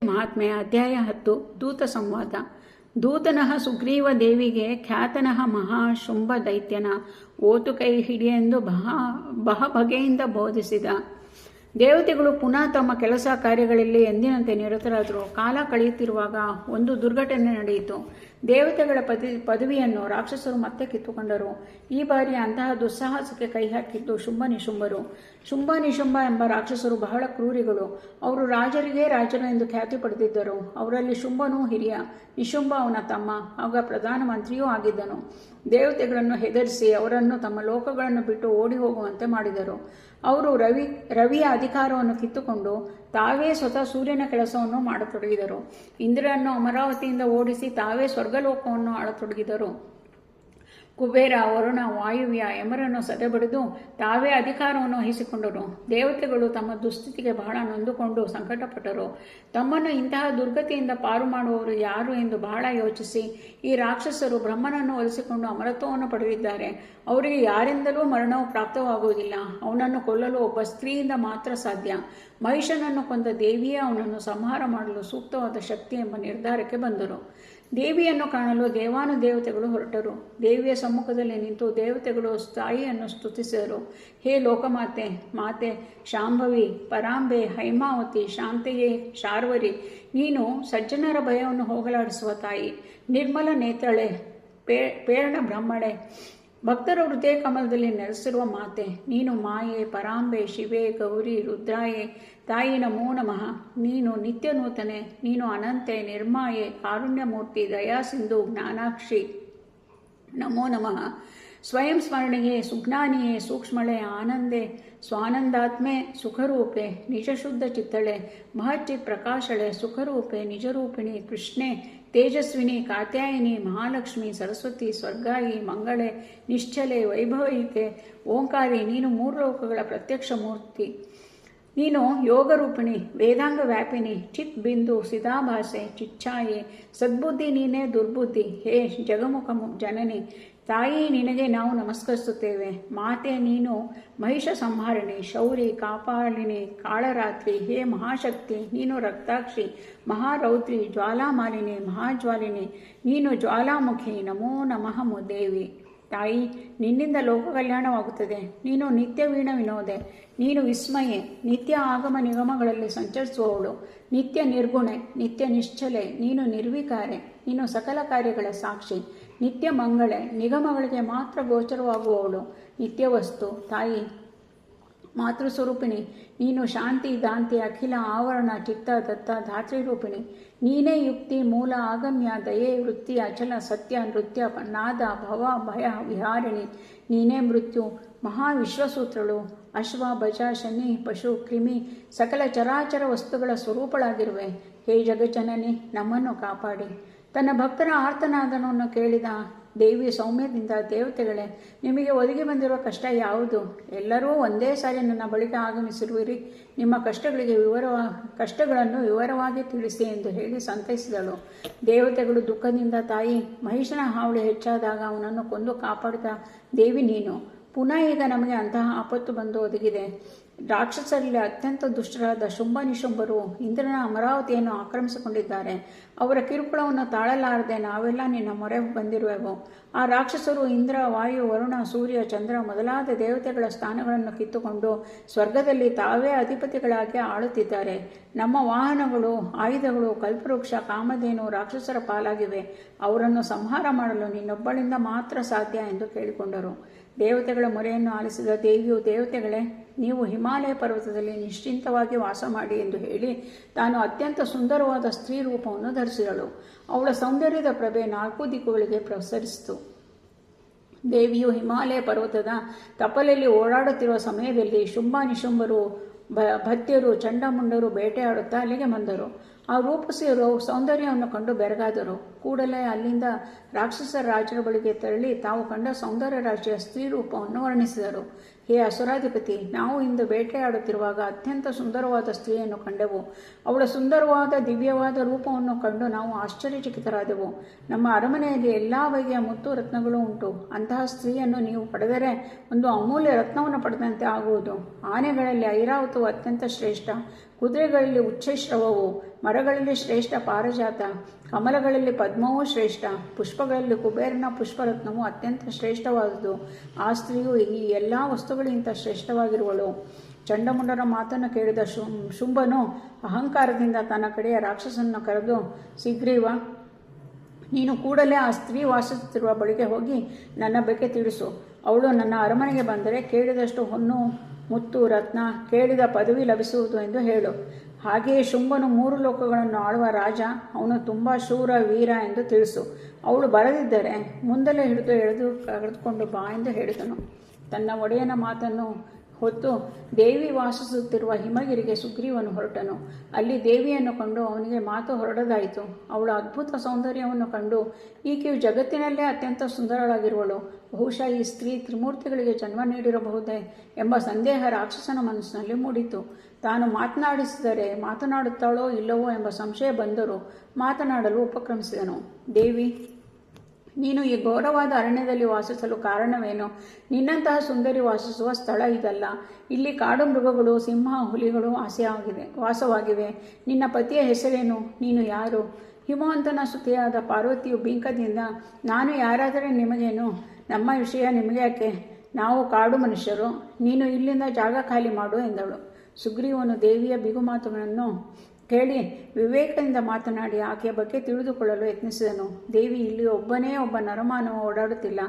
ಮಹಾತ್ಮೆ ಅಧ್ಯಾಯ 10 ದೂತ ಸಂವಾದ. ದೂತನಃ ಸುಗ್ರೀವ ದೇವಿಗೆ ಖ್ಯಾತನಃ ಮಹಾಶುಂಭ ದೈತ್ಯನ ಓತು ಕೈ ಹಿಡಿಯೆಂದು ಬಹ ಬಗೆಯಿಂದ ಬೋಧಿಸಿದ. ದೇವತೆಗಳು ಪುನಃ ತಮ್ಮ ಕೆಲಸ ಕಾರ್ಯಗಳಲ್ಲಿ ಎಂದಿನಂತೆ ನಿರತರಾದರು. ಕಾಲ ಕಳೆಯುತ್ತಿರುವಾಗ ಒಂದು ದುರ್ಘಟನೆ ನಡೆಯಿತು. ದೇವತೆಗಳ ಪದವಿಯನ್ನು ರಾಕ್ಷಸರು ಮತ್ತೆ ಕಿತ್ತುಕೊಂಡರು. ಈ ಬಾರಿ ಅಂತಹ ದುಸ್ಸಾಹಸಕ್ಕೆ ಕೈ ಹಾಕಿದ್ದು ಶುಂಭ ನಿಶುಂಭರು. ಶುಂಭ ನಿಶುಂಭ ಎಂಬ ರಾಕ್ಷಸರು ಬಹಳ ಕ್ರೂರಿಗಳು. ಅವರು ರಾಜರಿಗೆ ರಾಜರು ಎಂದು ಖ್ಯಾತಿ ಪಡೆದಿದ್ದರು. ಅವರಲ್ಲಿ ಶುಂಭನು ಹಿರಿಯ, ನಿಶುಂಭ ಅವನ ತಮ್ಮ, ಆಗ ಪ್ರಧಾನಮಂತ್ರಿಯೂ ಆಗಿದ್ದನು. ದೇವತೆಗಳನ್ನು ಹೆದರಿಸಿ ಅವರನ್ನು ತಮ್ಮ ಲೋಕಗಳನ್ನು ಬಿಟ್ಟು ಓಡಿ ಹೋಗುವಂತೆ ಮಾಡಿದರು. ಅವರು ರವಿಯ ಅಧಿಕಾರವನ್ನು ಕಿತ್ತುಕೊಂಡು ತಾವೇ ಸ್ವತಃ ಸೂರ್ಯನ ಕೆಲಸವನ್ನು ಮಾಡತೊಡಗಿದರು. ಇಂದ್ರನನ್ನು ಅಮರಾವತಿಯಿಂದ ಓಡಿಸಿ ತಾವೇ ಸ್ವರ್ಗಲೋಕವನ್ನು ಆಳತೊಡಗಿದರು. ಕುಬೇರ, ವರುಣ, ವಾಯುವ್ಯ, ಯಮರನ್ನು ಸದೆಬಡಿದು ತಾವೇ ಅಧಿಕಾರವನ್ನು ವಹಿಸಿಕೊಂಡರು. ದೇವತೆಗಳು ತಮ್ಮ ದುಸ್ಥಿತಿಗೆ ಬಹಳ ನೊಂದುಕೊಂಡು ಸಂಕಟಪಟ್ಟರು. ತಮ್ಮನ್ನು ಇಂತಹ ದುರ್ಗತಿಯಿಂದ ಪಾರು ಮಾಡುವವರು ಯಾರು ಎಂದು ಬಹಳ ಯೋಚಿಸಿ, ಈ ರಾಕ್ಷಸರು ಬ್ರಹ್ಮನನ್ನು ಒಲಿಸಿಕೊಂಡು ಅಮರತ್ವವನ್ನು ಪಡೆದಿದ್ದಾರೆ. ಅವರಿಗೆ ಯಾರಿಂದಲೂ ಮರಣವು ಪ್ರಾಪ್ತವಾಗುವುದಿಲ್ಲ. ಅವನನ್ನು ಕೊಲ್ಲಲು ಒಬ್ಬ ಸ್ತ್ರೀಯಿಂದ ಮಾತ್ರ ಸಾಧ್ಯ. ಮಹಿಷನನ್ನು ಕೊಂದ ದೇವಿಯೇ ಅವನನ್ನು ಸಂಹಾರ ಮಾಡಲು ಸೂಕ್ತವಾದ ಶಕ್ತಿ ಎಂಬ ನಿರ್ಧಾರಕ್ಕೆ ಬಂದರು. ದೇವಿಯನ್ನು ಕಾಣಲು ದೇವಾನುದೇವತೆಗಳು ಹೊರಟರು. ದೇವಿಯ ಸಮ್ಮುಖದಲ್ಲಿ ನಿಂತು ದೇವತೆಗಳು ತಾಯಿಯನ್ನು ಸ್ತುತಿಸಿದರು. ಹೇ ಲೋಕಮಾತೆ, ಮಾತೆ, ಶಾಂಭವಿ, ಪರಾಂಬೆ, ಹೈಮಾವತಿ, ಶಾಂತೆಯೇ, ಶಾರ್ವರಿ, ನೀನು ಸಜ್ಜನರ ಭಯವನ್ನು ಹೋಗಲಾಡಿಸುವ ತಾಯಿ, ನಿರ್ಮಲ ನೇತ್ರಳೆ, ಪೇರಣ ಬ್ರಹ್ಮಳೆ, ಭಕ್ತರ ಹೃದಯ ಕಮಲದಲ್ಲಿ ನೆಲೆಸಿರುವ ಮಾತೆ, ನೀನು ಮಾಯೆ, ಪರಾಂಬೆ, ಶಿವೆ, ಗೌರಿ, ರುದ್ರಾಯೆ, ತಾಯಿ ನಮೋ ನಮಃ. ನೀನು ನಿತ್ಯ ನೂತನೆ, ನೀನು ಅನಂತೆ, ನಿರ್ಮಾಯೆ, ಕಾರುಣ್ಯಮೂರ್ತಿ, ದಯಾಸಿಂಧು, ಜ್ಞಾನಾಕ್ಷಿ ನಮೋ ನಮಃ. ಸ್ವಯಂ ಸ್ಮರಣೆಯೇ, ಸುಜ್ಞಾನಿಯೇ, ಸೂಕ್ಷ್ಮಳೆ, ಆನಂದೆ, ಸ್ವಾನಂದಾತ್ಮೆ, ಸುಖರೂಪೆ, ನಿಜಶುದ್ಧ ಚಿತ್ತಳೆ, ಮಹಚ್ಚಿತ್ ಪ್ರಕಾಶಳೆ, ಸುಖರೂಪೆ, ನಿಜರೂಪಿಣಿ, ಕೃಷ್ಣೆ, ತೇಜಸ್ವಿನಿ, ಕಾತ್ಯಾಯಿನಿ, ಮಹಾಲಕ್ಷ್ಮಿ, ಸರಸ್ವತಿ, ಸ್ವರ್ಗಾಯಿ, ಮಂಗಳೆ, ನಿಶ್ಚಲೆ, ವೈಭವೈತೆ, ಓಂಕಾರಿ, ನೀನು ಮೂರು ಲೋಕಗಳ ಪ್ರತ್ಯಕ್ಷ ಮೂರ್ತಿ. ನೀನು ಯೋಗರೂಪಿಣಿ, ವೇದಾಂಗ ವ್ಯಾಪಿನಿ, ಚಿತ್ ಬಿಂದು, ಸಿದಾಭಾಸೆ, ಚಿಚ್ಛಾಯೆ, ಸದ್ಬುದ್ಧಿ ನೀನೇ ದುರ್ಬುದ್ಧಿ. ಹೇ ಜಗಮುಖ ಜನನಿ, ತಾಯಿ ನಿನಗೆ ನಾವು ನಮಸ್ಕರಿಸುತ್ತೇವೆ. ಮಾತೆ, ನೀನು ಮಹಿಷ ಸಂಹಾರಿಣಿ, ಶೌರಿ, ಕಾಪಾಲಿನಿ, ಕಾಳರಾತ್ರಿ. ಹೇ ಮಹಾಶಕ್ತಿ, ನೀನು ರಕ್ತಾಕ್ಷಿ, ಮಹಾರೌದ್ರಿ, ಜ್ವಾಲಾಮಾಲಿನಿ, ಮಹಾಜ್ವಾಲಿನಿ, ನೀನು ಜ್ವಾಲಾಮುಖಿ. ನಮೋ ನಮಃ ದೇವಿ. ತಾಯಿ, ನಿನ್ನಿಂದ ಲೋಕ ಕಲ್ಯಾಣವಾಗುತ್ತದೆ. ನೀನು ನಿತ್ಯ ವೀಣ ವಿನೋದೆ, ನೀನು ವಿಸ್ಮಯೆ, ನಿತ್ಯ ಆಗಮ ನಿಗಮಗಳಲ್ಲಿ ಸಂಚರಿಸುವವಳು, ನಿತ್ಯ ನಿರ್ಗುಣೆ, ನಿತ್ಯ ನಿಶ್ಚಲೆ, ನೀನು ನಿರ್ವಿಕಾರೆ, ನೀನು ಸಕಲ ಕಾರ್ಯಗಳ ಸಾಕ್ಷಿ, ನಿತ್ಯ ಮಂಗಳೆ, ನಿಗಮಗಳಿಗೆ ಮಾತ್ರ ಗೋಚರವಾಗುವವಳು, ನಿತ್ಯ ವಸ್ತು. ತಾಯಿ ಮಾತೃಸ್ವರೂಪಿಣಿ, ನೀನು ಶಾಂತಿ, ದಾಂತಿ, ಅಖಿಲ ಆವರಣ, ಚಿತ್ತ, ದತ್ತ, ಧಾತ್ರಿರೂಪಿಣಿ, ನೀನೇ ಯುಕ್ತಿ, ಮೂಲ, ಆಗಮ್ಯ, ದಯೆ, ವೃತ್ತಿ, ಅಚಲ, ಸತ್ಯ, ನೃತ್ಯ, ನಾದ, ಭವ, ಭಯ ವಿಹಾರಿಣಿ, ನೀನೇ ಮೃತ್ಯು, ಮಹಾವಿಶ್ವಸೂತ್ರಳು, ಅಶ್ವ, ಭಜ, ಶನಿ, ಪಶು, ಕ್ರಿಮಿ, ಸಕಲ ಚರಾಚರ ವಸ್ತುಗಳ ಸ್ವರೂಪಳಾಗಿರುವೆ. ಹೇ ಜಗಜ್ಜನನಿ, ನಮ್ಮನ್ನು ಕಾಪಾಡಿ. ತನ್ನ ಭಕ್ತರ ಆರ್ತನಾದನವನ್ನು ಕೇಳಿದ ದೇವಿ ಸೌಮ್ಯದಿಂದ, ದೇವತೆಗಳೇ, ನಿಮಗೆ ಒದಗಿ ಬಂದಿರುವ ಕಷ್ಟ ಯಾವುದು? ಎಲ್ಲರೂ ಒಂದೇ ಸಾರಿ ನನ್ನ ಬಳಿಗೆ ಆಗಮಿಸಿರುವಿರಿ. ನಿಮ್ಮ ಕಷ್ಟಗಳನ್ನು ವಿವರವಾಗಿ ತಿಳಿಸಿ ಎಂದು ಹೇಳಿ ಸಂತೈಸಿದಳು. ದೇವತೆಗಳು ದುಃಖದಿಂದ, ತಾಯಿ, ಮಹಿಷನ ಹಾವಳಿ ಹೆಚ್ಚಾದಾಗ ಅವನನ್ನು ಕೊಂದು ಕಾಪಾಡಿದ ದೇವಿ ನೀನು. ಪುನಃ ಈಗ ನಮಗೆ ಅಂತಹ ಆಪತ್ತು ಬಂದು ಒದಗಿದೆ. ರಾಕ್ಷಸರಲ್ಲಿ ಅತ್ಯಂತ ದುಷ್ಟರಾದ ಶುಂಭ ನಿಶುಂಭರು ಇಂದ್ರನ ಅಮರಾವತಿಯನ್ನು ಆಕ್ರಮಿಸಿಕೊಂಡಿದ್ದಾರೆ. ಅವರ ಕಿರುಕುಳವನ್ನು ತಾಳಲಾರದೆ ನಾವೆಲ್ಲ ನಿನ್ನ ಮೊರೆ ಬಂದಿರುವೆವು. ಆ ರಾಕ್ಷಸರು ಇಂದ್ರ, ವಾಯು, ವರುಣ, ಸೂರ್ಯ, ಚಂದ್ರ ಮೊದಲಾದ ದೇವತೆಗಳ ಸ್ಥಾನಗಳನ್ನು ಕಿತ್ತುಕೊಂಡು ಸ್ವರ್ಗದಲ್ಲಿ ತಾವೇ ಅಧಿಪತಿಗಳಾಗಿ ಆಳುತ್ತಿದ್ದಾರೆ. ನಮ್ಮ ವಾಹನಗಳು, ಆಯುಧಗಳು, ಕಲ್ಪವೃಕ್ಷ, ಕಾಮಧೇನು ರಾಕ್ಷಸರ ಪಾಲಾಗಿವೆ. ಅವರನ್ನು ಸಂಹಾರ ಮಾಡಲು ನಿನ್ನೊಬ್ಬಳಿಂದ ಮಾತ್ರ ಸಾಧ್ಯ ಎಂದು ಕೇಳಿಕೊಂಡರು. ದೇವತೆಗಳ ಮೊರೆಯನ್ನು ಆಲಿಸಿದ ದೇವಿಯು, ದೇವತೆಗಳೇ, ನೀವು ಹಿಮಾಲಯ ಪರ್ವತದಲ್ಲಿ ನಿಶ್ಚಿಂತವಾಗಿ ವಾಸ ಮಾಡಿ ಎಂದು ಹೇಳಿ ತಾನು ಅತ್ಯಂತ ಸುಂದರವಾದ ಸ್ತ್ರೀ ರೂಪವನ್ನು ಧರಿಸಿದಳು. ಅವಳ ಸೌಂದರ್ಯದ ಪ್ರಭೆ 4 ದಿಕ್ಕುಗಳಿಗೆ ಪ್ರಸರಿಸಿತು. ದೇವಿಯು ಹಿಮಾಲಯ ಪರ್ವತದ ತಪ್ಪಲಲ್ಲಿ ಓಡಾಡುತ್ತಿರುವ ಸಮಯದಲ್ಲಿ ಶುಂಭ ನಿಶುಂಭರು, ಭತ್ಯರು, ಚಂಡಮುಂಡರು ಬೇಟೆಯಾಡುತ್ತಾ ಅಲ್ಲಿಗೆ ಬಂದರು. ಆ ರೂಪಸಿಯರು ಸೌಂದರ್ಯವನ್ನು ಕಂಡು ಬೆರಗಾದರು. ಕೂಡಲೇ ಅಲ್ಲಿಂದ ರಾಕ್ಷಸ ರಾಜರ ಬಳಿಗೆ ತೆರಳಿ ತಾವು ಕಂಡ ಸೌಂದರ್ಯ ರಾಶಿಯ ಸ್ತ್ರೀ ರೂಪವನ್ನು ವರ್ಣಿಸಿದರು. ಹೇ ಅಸುರಾಧಿಪತಿ, ನಾವು ಇಂದು ಬೇಟೆಯಾಡುತ್ತಿರುವಾಗ ಅತ್ಯಂತ ಸುಂದರವಾದ ಸ್ತ್ರೀಯನ್ನು ಕಂಡೆವು. ಅವಳ ಸುಂದರವಾದ ದಿವ್ಯವಾದ ರೂಪವನ್ನು ಕಂಡು ನಾವು ಆಶ್ಚರ್ಯಚಕಿತರಾದೆವು. ನಮ್ಮ ಅರಮನೆಯಲ್ಲಿ ಎಲ್ಲ ಬಗೆಯ ಮುತ್ತು ರತ್ನಗಳು ಉಂಟು. ಅಂತಹ ಸ್ತ್ರೀಯನ್ನು ನೀವು ಪಡೆದರೆ ಒಂದು ಅಮೂಲ್ಯ ರತ್ನವನ್ನು ಪಡೆದಂತೆ ಆಗುವುದು. ಆನೆಗಳಲ್ಲಿ ಐರಾವತವು ಅತ್ಯಂತ ಶ್ರೇಷ್ಠ. ಕುದುರೆಗಳಲ್ಲಿ ಉಚ್ಚೈಶ್ರವವು, ಮರಗಳಲ್ಲಿ ಶ್ರೇಷ್ಠ ಪಾರಿಜಾತ, ಕಮಲಗಳಲ್ಲಿ ಪದ್ಮವೂ ಶ್ರೇಷ್ಠ, ಪುಷ್ಪಗಳಲ್ಲಿ ಕುಬೇರನ ಪುಷ್ಪರತ್ನವು ಅತ್ಯಂತ ಶ್ರೇಷ್ಠವಾದುದು. ಆ ಸ್ತ್ರೀಯು ಈ ಎಲ್ಲ ವಸ್ತುಗಳಿಗಿಂತ ಶ್ರೇಷ್ಠವಾಗಿರುವಳು. ಚಂಡಮುಂಡರ ಮಾತನ್ನು ಕೇಳಿದ ಶುಂಭನು ಅಹಂಕಾರದಿಂದ ತನ್ನ ಕಡೆಯ ರಾಕ್ಷಸನನ್ನು ಕರೆದು, ಸುಗ್ರೀವ, ನೀನು ಕೂಡಲೇ ಆ ಸ್ತ್ರೀ ವಾಸಿಸುತ್ತಿರುವ ಬಳಿಗೆ ಹೋಗಿ ನನ್ನ ಬಗ್ಗೆ ತಿಳಿಸು. ಅವಳು ನನ್ನ ಅರಮನೆಗೆ ಬಂದರೆ ಕೇಳಿದಷ್ಟು ಹೊನ್ನು ಮುತ್ತು ರತ್ನ, ಕೇಳಿದ ಪದವಿ ಲಭಿಸುವುದು ಎಂದು ಹೇಳು. ಹಾಗೆಯೇ ಶುಂಭನು 3 ಲೋಕಗಳನ್ನು ಆಳುವ ರಾಜ, ಅವನು ತುಂಬ ಶೂರ ವೀರ ಎಂದು ತಿಳಿಸು. ಅವಳು ಬರದಿದ್ದರೆ ಮುಂದಲೇ ಹಿಡಿದು ಕರೆದುಕೊಂಡು ಬಾ ಎಂದು ಹೇಳಿದನು. ತನ್ನ ಒಡೆಯನ ಮಾತನ್ನು ಹೊತ್ತು ದೇವಿ ವಾಸಿಸುತ್ತಿರುವ ಹಿಮಗಿರಿಗೆ ಸುಗ್ರೀವನು ಹೊರಟನು. ಅಲ್ಲಿ ದೇವಿಯನ್ನು ಕಂಡು ಅವನಿಗೆ ಮಾತು ಹೊರಡದಾಯಿತು. ಅವಳ ಅದ್ಭುತ ಸೌಂದರ್ಯವನ್ನು ಕಂಡು, ಈಕೆಯು ಜಗತ್ತಿನಲ್ಲೇ ಅತ್ಯಂತ ಸುಂದರಳಾಗಿರುವಳು, ಬಹುಶಃ ಈ ಸ್ತ್ರೀ ತ್ರಿಮೂರ್ತಿಗಳಿಗೆ ಜನ್ಮ ನೀಡಿರಬಹುದೇ ಎಂಬ ಸಂದೇಹ ರಾಕ್ಷಸನ ಮನಸ್ಸಿನಲ್ಲಿ ಮೂಡಿತು. ತಾನು ಮಾತನಾಡಿಸಿದರೆ ಮಾತನಾಡುತ್ತಾಳೋ ಇಲ್ಲವೋ ಎಂಬ ಸಂಶಯ ಬಂದರೂ ಮಾತನಾಡಲು ಉಪಕ್ರಮಿಸಿದನು. ದೇವಿ, ನೀನು ಈ ಘೋರವಾದ ಅರಣ್ಯದಲ್ಲಿ ವಾಸಿಸಲು ಕಾರಣವೇನು? ನಿನ್ನಂತಹ ಸುಂದರಿ ವಾಸಿಸುವ ಸ್ಥಳ ಇದಲ್ಲ. ಇಲ್ಲಿ ಕಾಡು ಮೃಗಗಳು, ಸಿಂಹ, ಹುಲಿಗಳು ವಾಸವಾಗಿವೆ. ನಿನ್ನ ಪತಿಯ ಹೆಸರೇನು? ನೀನು ಯಾರು? ಹಿಮವಂತನ ಸುತೆಯಾದ ಪಾರ್ವತಿಯು ಬಿಂಕದಿಂದ, ನಾನು ಯಾರಾದರೆ ನಿಮಗೇನು? ನಮ್ಮ ವಿಷಯ ನಿಮಗೆ ಯಾಕೆ? ನಾವು ಕಾಡು ಮನುಷ್ಯರು. ನೀನು ಇಲ್ಲಿಂದ ಜಾಗ ಖಾಲಿ ಮಾಡು ಎಂದಳು. ಸುಗ್ರೀವನು ದೇವಿಯ ಬಿಗುಮಾತುಗಳನ್ನು ಕೇಳಿ ವಿವೇಕದಿಂದ ಮಾತನಾಡಿ ಆಕೆಯ ಬಗ್ಗೆ ತಿಳಿದುಕೊಳ್ಳಲು ಯತ್ನಿಸಿದನು. ದೇವಿ, ಇಲ್ಲಿ ಒಬ್ಬನೇ ಒಬ್ಬ ನರಮಾನವ ಓಡಾಡುತ್ತಿಲ್ಲ.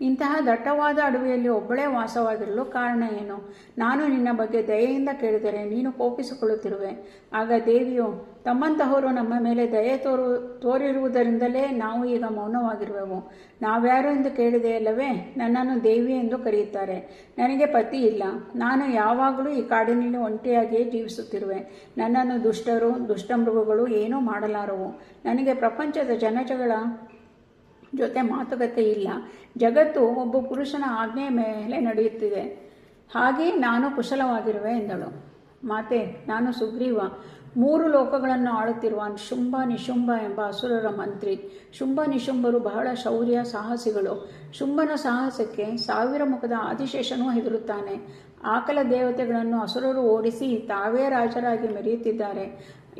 ಇಂತಹ ದಟ್ಟವಾದ ಅಡವಿಯಲ್ಲಿ ಒಬ್ಬಳೇ ವಾಸವಾಗಿರಲು ಕಾರಣ ಏನು? ನಾನು ನಿನ್ನ ಬಗ್ಗೆ ದಯೆಯಿಂದ ಕೇಳಿದರೆ ನೀನು ಕೋಪಿಸಿಕೊಳ್ಳುತ್ತಿರುವೆ. ಆಗ ದೇವಿಯು, ತಮ್ಮಂತಹವರು ನಮ್ಮ ಮೇಲೆ ದಯೆ ತೋರಿರುವುದರಿಂದಲೇ ನಾವು ಈಗ ಮೌನವಾಗಿರುವೆವು. ನಾವ್ಯಾರು ಎಂದು ಕೇಳಿದೆಯಲ್ಲವೇ? ನನ್ನನ್ನು ದೇವಿ ಎಂದು ಕರೆಯುತ್ತಾರೆ. ನನಗೆ ಪತಿ ಇಲ್ಲ. ನಾನು ಯಾವಾಗಲೂ ಈ ಕಾಡಿನಲ್ಲಿ ಒಂಟಿಯಾಗಿಯೇ ಜೀವಿಸುತ್ತಿರುವೆ. ನನ್ನನ್ನು ದುಷ್ಟರು, ದುಷ್ಟಮೃಗಗಳು ಏನೂ ಮಾಡಲಾರವು. ನನಗೆ ಪ್ರಪಂಚದ ಜನಗಳ ಜೊತೆ ಮಾತುಕತೆ ಇಲ್ಲ. ಜಗತ್ತು ಒಬ್ಬ ಪುರುಷನ ಆಜ್ಞೆಯ ಮೇಲೆ ನಡೆಯುತ್ತಿದೆ. ಹಾಗೆಯೇ ನಾನು ಕುಶಲವಾಗಿರುವೆ ಎಂದಳು. ಮಾತೆ, ನಾನು ಸುಗ್ರೀವ, 3 ಲೋಕಗಳನ್ನು ಆಳುತ್ತಿರುವ ಶುಂಭ ನಿಶುಂಭ ಎಂಬ ಅಸುರರ ಮಂತ್ರಿ. ಶುಂಭ ನಿಶುಂಭರು ಬಹಳ ಶೌರ್ಯ ಸಾಹಸಿಗಳು. ಶುಂಭನ ಸಾಹಸಕ್ಕೆ 1000 ಮುಖದ ಆದಿಶೇಷನೂ ಹೆದರುತ್ತಾನೆ. ಆಕಲ ದೇವತೆಗಳನ್ನು ಅಸುರರು ಓಡಿಸಿ ತಾವೇ ರಾಜರಾಗಿ ಮೆರೆಯುತ್ತಿದ್ದಾರೆ.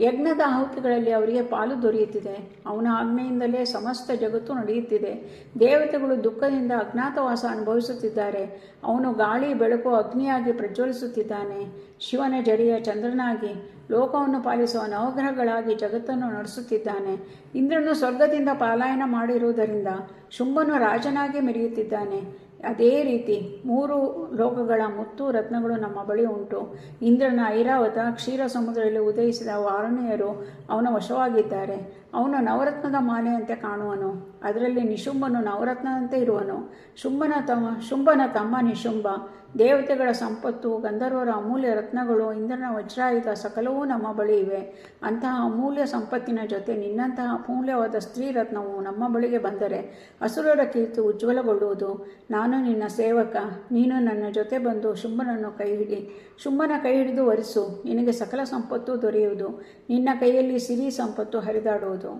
ಯಜ್ಞದ ಆಹುತಿಗಳಲ್ಲಿ ಅವರಿಗೆ ಪಾಲು ದೊರೆಯುತ್ತಿದೆ. ಅವನ ಆಜ್ಞೆಯಿಂದಲೇ ಸಮಸ್ತ ಜಗತ್ತು ನಡೆಯುತ್ತಿದೆ. ದೇವತೆಗಳು ದುಃಖದಿಂದ ಅಜ್ಞಾತವಾಸ ಅನುಭವಿಸುತ್ತಿದ್ದಾರೆ. ಅವನು ಗಾಳಿ ಬೆಳಕು ಅಗ್ನಿಯಾಗಿ ಪ್ರಜ್ವಲಿಸುತ್ತಿದ್ದಾನೆ. ಶಿವನ ಜಡಿಯ ಚಂದ್ರನಾಗಿ ಲೋಕವನ್ನು ಪಾಲಿಸುವ ನವಗ್ರಹಗಳಾಗಿ ಜಗತ್ತನ್ನು ನಡೆಸುತ್ತಿದ್ದಾನೆ. ಇಂದ್ರನು ಸ್ವರ್ಗದಿಂದ ಪಲಾಯನ ಮಾಡಿರುವುದರಿಂದ ಶುಂಭನು ರಾಜನಾಗಿ ಮೆರೆಯುತ್ತಿದ್ದಾನೆ. ಅದೇ ರೀತಿ 3 ಲೋಕಗಳ ಮುತ್ತು ರತ್ನಗಳು ನಮ್ಮ ಬಳಿ ಉಂಟು. ಇಂದ್ರನ ಐರಾವತ ಕ್ಷೀರ ಸಮುದ್ರದಲ್ಲಿ ಉದಯಿಸಿದ ವಾರಣೀಯರು ಅವನ ವಶವಾಗಿದ್ದಾರೆ. ಅವನು ನವರತ್ನದ ಮಾಲೆಯಂತೆ ಕಾಣುವನು. ಅದರಲ್ಲಿ ನಿಶುಂಭನು ನವರತ್ನದಂತೆ ಇರುವನು. ಶುಂಭನ ತಮ್ಮ ನಿಶುಂಭ. ದೇವತೆಗಳ ಸಂಪತ್ತು, ಗಂಧರ್ವರ ಅಮೂಲ್ಯ ರತ್ನಗಳು, ಇಂದ್ರನ ವಜ್ರಾಯುಧ ಸಕಲವೂ ನಮ್ಮ ಬಳಿ ಇವೆ. ಅಂತಹ ಅಮೂಲ್ಯ ಸಂಪತ್ತಿನ ಜೊತೆ ನಿನ್ನಂತಹ ಅಮೂಲ್ಯವಾದ ಸ್ತ್ರೀ ರತ್ನವು ನಮ್ಮ ಬಳಿಗೆ ಬಂದರೆ ಅಸುರರ ಕೀರ್ತಿ ಉಜ್ವಲಗೊಳ್ಳುವುದು. ನಾನು ನಿನ್ನ ಸೇವಕ. ನೀನು ನನ್ನ ಜೊತೆ ಬಂದು ಶುಂಭನನ್ನು ಶುಂಭನ ಕೈ ಹಿಡಿದು ವರಿಸು. ನಿನಗೆ ಸಕಲ ಸಂಪತ್ತು ದೊರೆಯುವುದು. ನಿನ್ನ ಕೈಯಲ್ಲಿ ಸಿರಿ ಸಂಪತ್ತು ಹರಿದಾಡುವುದು.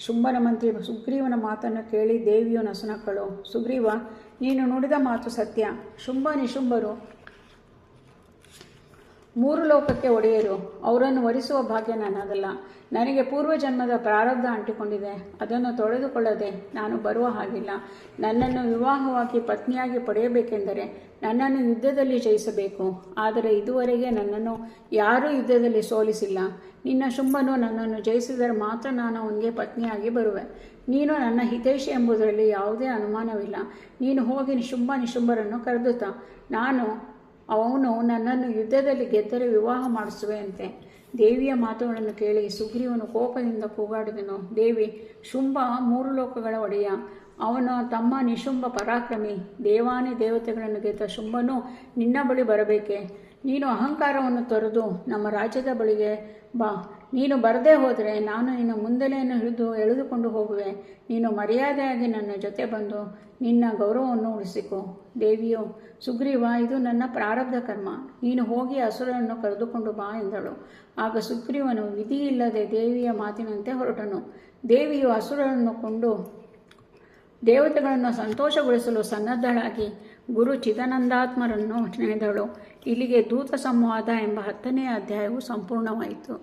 ಶುಂಭನ ಮಂತ್ರಿ ಸುಗ್ರೀವನ ಮಾತನ್ನು ಕೇಳಿ ದೇವಿಯು ನಸುನಕ್ಕಳು. ಸುಗ್ರೀವ, ನೀನು ನುಡಿದ ಮಾತು ಸತ್ಯ. ಶುಂಭ ನಿಶುಂಭರು 3 ಲೋಕಕ್ಕೆ ಒಡೆಯರು. ಅವರನ್ನು ವರಿಸುವ ಭಾಗ್ಯ ನನ್ನದಲ್ಲ. ನನಗೆ ಪೂರ್ವಜನ್ಮದ ಪ್ರಾರಬ್ಧ ಅಂಟಿಕೊಂಡಿದೆ. ಅದನ್ನು ತೊಳೆದುಕೊಳ್ಳದೆ ನಾನು ಬರುವ ಹಾಗಿಲ್ಲ. ನನ್ನನ್ನು ವಿವಾಹವಾಗಿ ಪತ್ನಿಯಾಗಿ ಪಡೆಯಬೇಕೆಂದರೆ ನನ್ನನ್ನು ಯುದ್ಧದಲ್ಲಿ ಜಯಿಸಬೇಕು. ಆದರೆ ಇದುವರೆಗೆ ನನ್ನನ್ನು ಯಾರೂ ಯುದ್ಧದಲ್ಲಿ ಸೋಲಿಸಿಲ್ಲ. ನಿನ್ನ ಶುಂಭನು ನನ್ನನ್ನು ಜಯಿಸಿದರೆ ಮಾತ್ರ ನಾನು ಅವನಿಗೆ ಪತ್ನಿಯಾಗಿ ಬರುವೆ. ನೀನು ನನ್ನ ಹಿತೈಷಿ ಎಂಬುದರಲ್ಲಿ ಯಾವುದೇ ಅನುಮಾನವಿಲ್ಲ. ನೀನು ಹೋಗಿ ಶುಂಭ ನಿಶುಂಭರನ್ನು ಕರೆದುತ. ಅವನು ನನ್ನನ್ನು ಯುದ್ಧದಲ್ಲಿ ಗೆದ್ದರೆ ವಿವಾಹ ಮಾಡಿಸುವೆಯಂತೆ. ದೇವಿಯ ಮಾತುಗಳನ್ನು ಕೇಳಿ ಸುಗ್ರೀವನು ಕೋಪದಿಂದ ಕೂಗಾಡಿದನು. ದೇವಿ, ಶುಂಭ 3 ಲೋಕಗಳ ಒಡೆಯ. ಅವನ ತಮ್ಮ ನಿಶುಂಭ ಪರಾಕ್ರಮಿ. ದೇವಾನಿ ದೇವತೆಗಳನ್ನು ಗೆದ್ದ ಶುಂಭನು ನಿನ್ನ ಬಳಿ ಬರಬೇಕೆ? ನೀನು ಅಹಂಕಾರವನ್ನು ತೊರೆದು ನಮ್ಮ ರಾಜ್ಯದ ಬಳಿಗೆ ಬಾ. ನೀನು ಬರದೇ ಹೋದರೆ ನಾನು ನಿನ್ನ ಮುಂದಲೆಯನ್ನು ಎಳೆದುಕೊಂಡು ಹೋಗುವೆ. ನೀನು ಮರ್ಯಾದೆಯಾಗಿ ನನ್ನ ಜೊತೆ ಬಂದು ನಿನ್ನ ಗೌರವವನ್ನು ಉಳಿಸಿಕೊ. ದೇವಿಯು, ಸುಗ್ರೀವ, ಇದು ನನ್ನ ಪ್ರಾರಬ್ಧ ಕರ್ಮ. ನೀನು ಹೋಗಿ ಅಸುರನ್ನು ಕರೆದುಕೊಂಡು ಬಾ ಎಂದಳು. ಆಗ ಸುಗ್ರೀವನು ವಿಧಿಯಿಲ್ಲದೆ ದೇವಿಯ ಮಾತಿನಂತೆ ಹೊರಟನು. ದೇವಿಯು ಅಸುರರನ್ನು ಕೊಂಡು ದೇವತೆಗಳನ್ನು ಸಂತೋಷಗೊಳಿಸಲು ಸನ್ನದ್ಧಳಾಗಿ ಗುರು ಚಿದಾನಂದಾತ್ಮರನ್ನು ನೆನೆದಳು. ಇಲ್ಲಿಗೆ ದೂತ ಸಂವಾದ ಎಂಬ 10ನೇ ಅಧ್ಯಾಯವು ಸಂಪೂರ್ಣವಾಯಿತು.